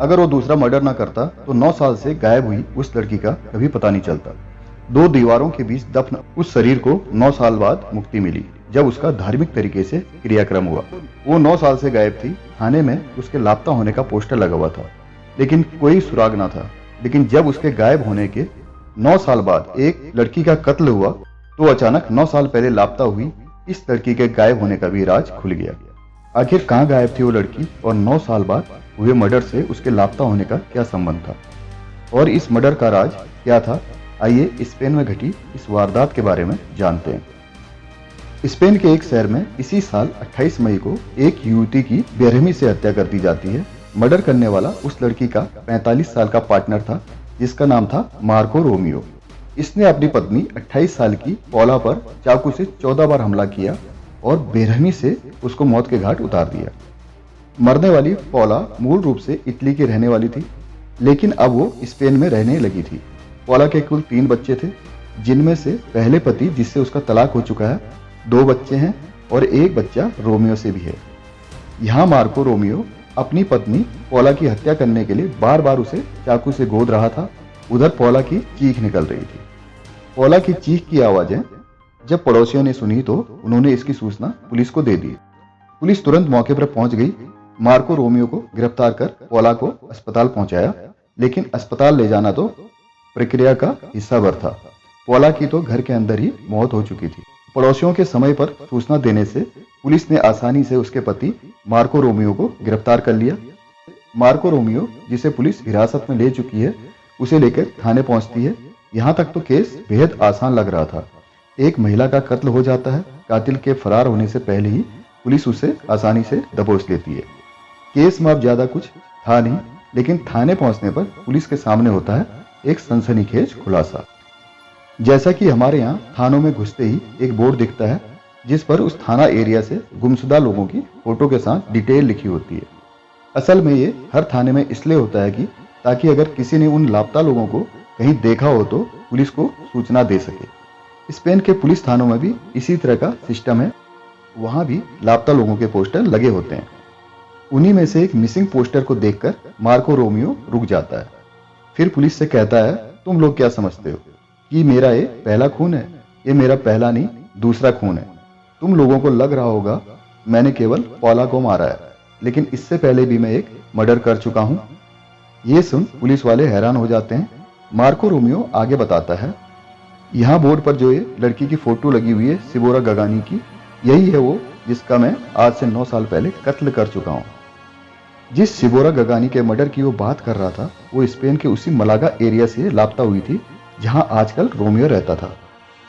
अगर वो दूसरा मर्डर ना करता तो 9 साल से गायब हुई उस लड़की का कभी पता नहीं चलता। दो दीवारों के बीच दफन उस शरीर को 9 साल बाद मुक्ति मिली, जब उसका धार्मिक तरीके से क्रियाक्रम हुआ। वो 9 साल से गायब थी। थाने में उसके लापता होने का पोस्टर लगा हुआ था, लेकिन कोई सुराग ना था। लेकिन जब उसके गायब होने के 9 साल बाद एक लड़की का कत्ल हुआ, तो अचानक 9 साल पहले लापता हुई इस लड़की के गायब होने का भी राज खुल गया। आखिर कहाँ गायब थी वो लड़की और 9 साल बाद हुए मर्डर से उसके लापता होने का क्या संबंध था, और इस मर्डर का राज क्या था? आइए स्पेन में घटी इस वारदात के बारे में जानते हैं। स्पेन के एक शहर में इसी साल 28 मई को एक युवती की बेरहमी से हत्या कर दी जाती है। मर्डर करने वाला उस लड़की का 45 साल का पार्टनर था, जिसका नाम था मार्को रोमियो। इसने अपनी पत्नी 28 साल की पौला पर चाकू से 14 बार हमला किया और बेरहमी से उसको मौत के घाट उतार दिया। मरने वाली पौला मूल रूप से इटली की रहने वाली थी, लेकिन अब वो स्पेन में रहने लगी थी। पौला के कुल 3 बच्चे थे, जिनमें से पहले पति जिससे उसका तलाक हो चुका है, 2 बच्चे हैं और एक बच्चा रोमियो से भी है। यहाँ मार्को रोमियो अपनी पत्नी पौला की हत्या करने के लिए बार बार उसे चाकू से गोद रहा था। उधर पौला की चीख निकल रही थी। पौला की चीख की आवाजें जब पड़ोसियों ने सुनी तो उन्होंने इसकी सूचना पुलिस को दे दी। पुलिस तुरंत मौके पर पहुंच गई। मार्को रोमियो को गिरफ्तार कर पौला को अस्पताल पहुंचाया, लेकिन अस्पताल ले जाना तो प्रक्रिया का हिस्सा भर था। पौला की तो घर के अंदर ही मौत हो चुकी थी। पड़ोसियों के समय पर सूचना देने से पुलिस ने आसानी से उसके पति मार्को रोमियो को गिरफ्तार कर लिया। मार्को रोमियो, जिसे पुलिस हिरासत में ले चुकी है, उसे लेकर थाने पहुंचती है। यहाँ तक तो केस बेहद आसान लग रहा था। एक महिला का कत्ल हो जाता है। कातिल के फरार होने से पहले ही पुलिस उसे आसानी से दबोच लेती है। केस में अब ज्यादा कुछ था नहीं, लेकिन थाने पहुंचने पर पुलिस के सामने होता है एक सनसनीखेज खुलासा। जैसा कि हमारे यहाँ थानों में घुसते ही एक बोर्ड दिखता है, जिस पर उस थाना एरिया से गुमशुदा लोगों की फोटो के साथ डिटेल लिखी होती है। असल में ये हर थाने में इसलिए होता है कि ताकि अगर किसी ने उन लापता लोगों को कहीं देखा हो तो पुलिस को सूचना दे सके। स्पेन के पुलिस थानों में भी इसी तरह का सिस्टम है। वहां भी लापता लोगों के पोस्टर लगे होते हैं। उन्हीं में से एक मिसिंग पोस्टर को देखकर मार्को रोमियो रुक जाता है। फिर पुलिस से कहता है, तुम लोग क्या समझते हो कि मेरा ये पहला खून है? ये मेरा पहला नहीं, दूसरा खून है। तुम लोगों को लग रहा होगा मैंने केवल पौला को मारा है, लेकिन इससे पहले भी मैं एक मर्डर कर चुका हूं। ये सुन पुलिस वाले हैरान हो जाते हैं। मार्को रोमियो आगे बताता है, यहाँ बोर्ड पर जो ये लड़की की फोटो लगी हुई है सिबोरा गगानी की, यही है वो जिसका मैं आज से 9 साल पहले कत्ल कर चुका हूँ। जिस सिबोरा गगानी के मर्डर की वो बात कर रहा था, वो स्पेन के उसी मलागा एरिया से लापता हुई थी जहां आजकल रोमियो रहता था।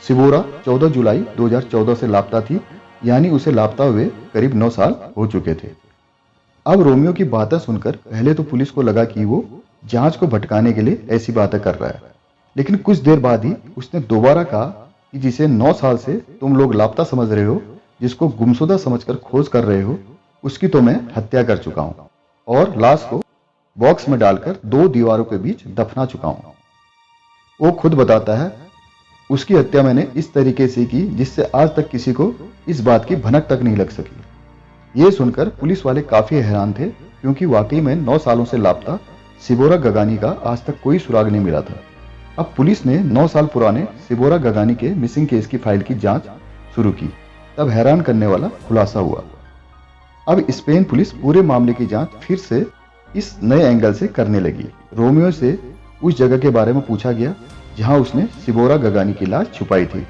सिबोरा 14 जुलाई 2014 से लापता थी, यानी उसे लापता हुए करीब 9 साल हो चुके थे। अब रोमियो की बातें सुनकर पहले तो पुलिस को लगा कि वो जांच को भटकाने के लिए ऐसी बातें कर रहा है, लेकिन कुछ देर बाद ही उसने दोबारा कहा कि जिसे 9 साल से तुम लोग लापता समझ रहे हो, जिसको गुमशुदा समझकर खोज कर रहे हो, उसकी तो मैं हत्या कर चुका हूं और लाश को बॉक्स में डालकर 2 दीवारों के बीच दफना चुका हूं। वो खुद बताता है, उसकी हत्या मैंने इस तरीके से की जिससे आज तक किसी को इस बात की भनक तक नहीं लग सकी। ये सुनकर पुलिस वाले काफी हैरान थे, क्योंकि वाकई में 9 सालों से लापता सिबोरा गगानी का आज तक कोई सुराग नहीं मिला था। अब पुलिस ने 9 साल पुराने सिबोरा गगानी के मिसिंग केस की फाइल की जांच शुरू की। तब हैरान करने वाला खुलासा हुआ। अब स्पेन पुलिस पूरे मामले की जांच फिर से इस नए एंगल से करने लगी। रोमियो से उस जगह के बारे में पूछा गया जहां उसने सिबोरा गगानी की लाश छुपाई थी।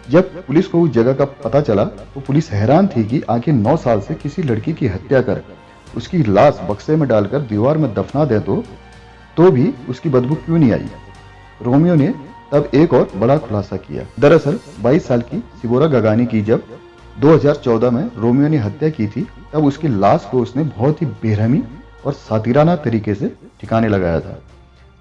जब पुलिस को उस जगह का पता चला तो पुलिस हैरान थी कि आखिर 9 साल से किसी लड़की की हत्या कर उसकी लाश बक्से में डालकर दीवार में दफना दे तो भी उसकी बदबू क्यों नहीं आई। रोमियो ने तब एक और बड़ा खुलासा किया। दरअसल 22 साल की सिबोरा गगानी की जब 2014 में रोमियो ने हत्या की थी, तब उसकी लाश को उसने बहुत ही बेरहमी और सातिराना तरीके से ठिकाने लगाया था।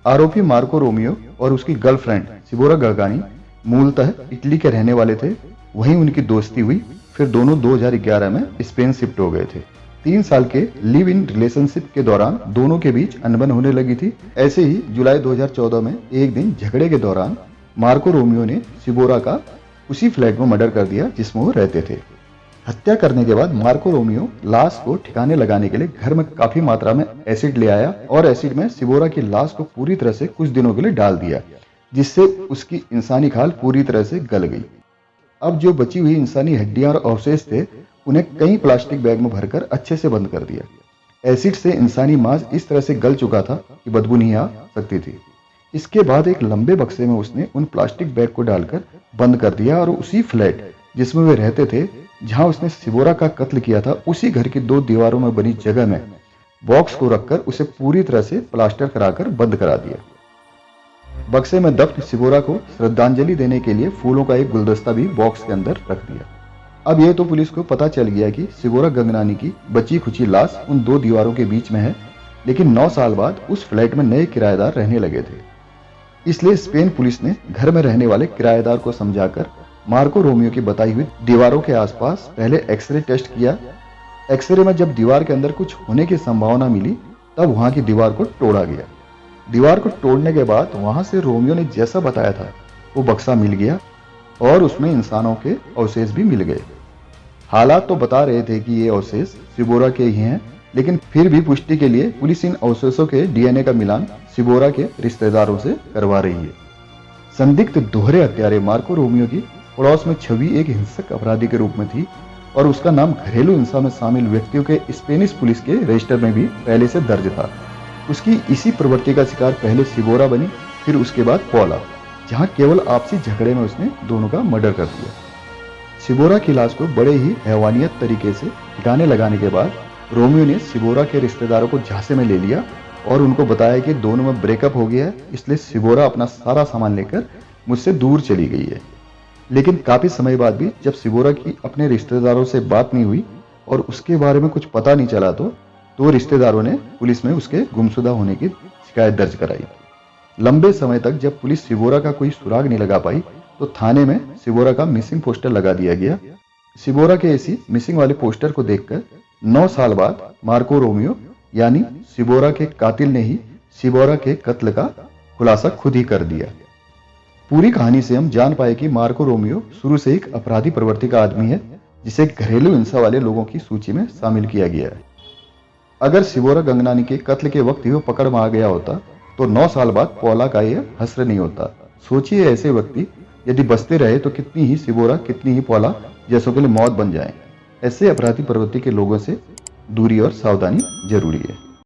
आरोपी मार्को रोमियो और उसकी गर्लफ्रेंड सिबोरा गगानी मूलतः इटली के रहने वाले थे। वहीं उनकी दोस्ती हुई। फिर दोनों 2011 में स्पेन शिफ्ट हो गए थे। 3 साल के लिव इन रिलेशनशिप के दौरान दोनों के बीच अनबन होने लगी थी। ऐसे ही जुलाई 2014 में एक दिन झगड़े के दौरान मार्को रोमियो ने सिबोरा का उसी फ्लैट में मर्डर कर दिया जिसमें वो रहते थे। हत्या करने के बाद मार्को रोमियो लाश को ठिकाने लगाने के लिए घर में काफी मात्रा में एसिड ले आया और एसिड में सिबोरा की लाश को पूरी तरह से कुछ दिनों के लिए डाल दिया, जिससे उसकी इंसानी खाल पूरी तरह से गल गई। अब जो बची हुई इंसानी हड्डियां और अवशेष थे उन्हें कई प्लास्टिक बैग में भरकर अच्छे से बंद कर दिया। एसिड से इंसानी मांस इस तरह से गल चुका था कि बदबू नहीं आ सकती थी। इसके बाद एक लंबे बक्से में उसने उन प्लास्टिक बैग को डालकर बंद कर दिया और उसी फ्लैट जिसमें वे रहते थे, जहां उसने सिबोरा का कत्ल किया था, उसी घर की 2 दीवारों में बनी जगह में बॉक्स को रखकर उसे पूरी तरह से प्लास्टर कराकर बंद करा दिया। बक्से में दफ्न सिबोरा को श्रद्धांजलि देने के लिए फूलों का एक गुलदस्ता भी बॉक्स के अंदर रख दिया। अब यह तो पुलिस को पता चल गया कि सिबोरा गंगनानी की बची खुची लाश उन 2 दीवारों के बीच में है, लेकिन 9 साल बाद उस फ्लैट में नए किराएदार रहने लगे थे। इसलिए स्पेन पुलिस ने घर में रहने वाले किराएदार को समझाकर मार्को रोमियो की बताई हुई दीवारों के आसपास पहले एक्सरे टेस्ट किया। एक्सरे में जब दीवार के अंदर कुछ होने की संभावना मिली तब वहां की दीवार को तोड़ा गया। दीवार को तोड़ने के बाद वहां से रोमियो ने जैसा बताया था वो बक्सा मिल गया और उसमें इंसानों के अवशेष भी मिल गए। हालात तो बता रहे थे कि ये अवशेष सिबोरा के ही हैं, लेकिन फिर भी पुष्टि के लिए पुलिस इन अवशेषों के डीएनए का मिलान सिबोरा के रिश्तेदारों से करवा रही है। संदिग्ध दोहरे हत्यारे मार्को रोमियो की पड़ोस में छवि एक हिंसक अपराधी के रूप में थी और उसका नाम घरेलू हिंसा में शामिल व्यक्तियों के स्पेनिश पुलिस के रजिस्टर में भी पहले से दर्ज था। उसकी इसी प्रवृत्ति का शिकार पहले सिबोरा बनी, फिर उसके बाद पॉला, जहां केवल आपसी झगड़े में उसने दोनों का मर्डर कर दिया। सिबोरा की लाश को बड़े ही हैवानियत तरीके से ठिकाने लगाने के बाद रोमियो ने सिबोरा के रिश्तेदारों को झांसे में ले लिया और उनको बताया कि दोनों में ब्रेकअप हो गया है, इसलिए सिबोरा अपना सारा सामान लेकर मुझसे दूर चली गई है। लेकिन काफी समय बाद भी जब सिबोरा की अपने रिश्तेदारों से बात नहीं हुई और उसके बारे में कुछ पता नहीं चला तो रिश्तेदारों ने पुलिस में उसके गुमशुदा होने की शिकायत दर्ज कराई। लंबे समय तक जब पुलिस सिबोरा का कोई सुराग नहीं लगा पाई तो थाने में सिबोरा का मिसिंग पोस्टर लगा दिया गया। सिबोरा के ऐसी मिसिंग वाले पोस्टर को देखकर 9 साल बाद मार्को रोमियो यानी सिबोरा के कातिल ने ही सिबोरा के कत्ल का खुलासा खुद ही कर दिया। पूरी कहानी से हम जान पाए कि मार्को रोमियो शुरू से एक अपराधी प्रवृत्ति का आदमी है, जिसे घरेलू हिंसा वाले लोगों की सूची में शामिल किया गया है। अगर सिबोरा गंगनानी के कत्ल के वक्त ही वो पकड़ में आ गया होता तो 9 साल बाद पॉला का यह हश्र नहीं होता। सोचिए ऐसे व्यक्ति यदि बचते रहे तो कितनी ही सिबोरा कितनी ही पॉला जैसों के लिए मौत बन जाए। ऐसे अपराधी प्रवृत्ति के लोगों से दूरी और सावधानी जरूरी है।